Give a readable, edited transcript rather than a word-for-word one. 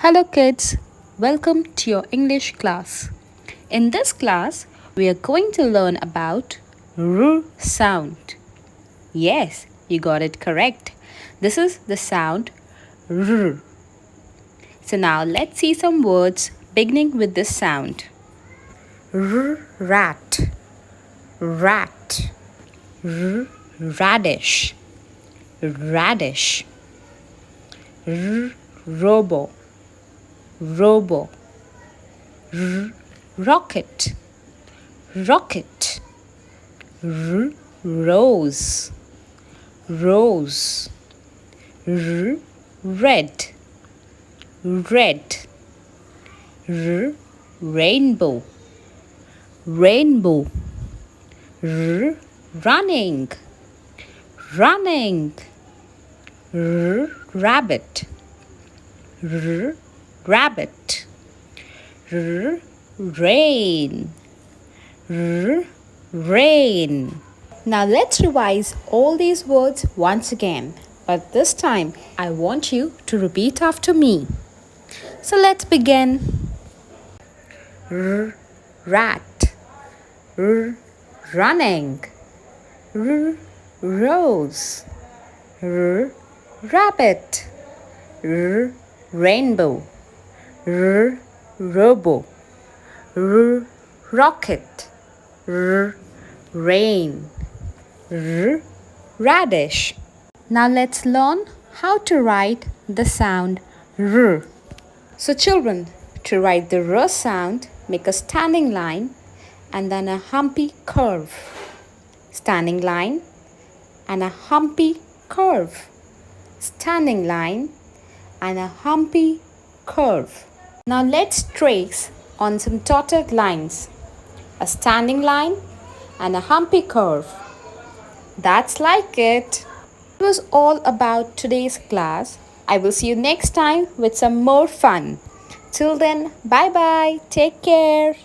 Hello kids, welcome to your English class. In this class, we are going to learn about R sound. Yes, you got it correct. This is the sound R. So now let's see some words beginning with this sound. Rat, rat. Radish, radish. Robo, robo. Rocket, rocket. Rose, rose. Red, red. Rainbow, rainbow. Running, running. Rabbit, rabbit. Rain, rain. Now let's revise all these words once again, but this time I want you to repeat after me. So let's begin. Rat, running. Rose, rabbit. Rainbow, robo. Rocket, rain. Radish. Now let's learn how to write the sound R. So children, to write the R sound, make a standing line and then a humpy curve. Standing line and a humpy curve. Standing line and a humpy curve. Now let's trace on some dotted lines. A standing line and a humpy curve. That's like it. It was all about today's class. I will see you next time with some more fun. Till then, bye bye. Take care.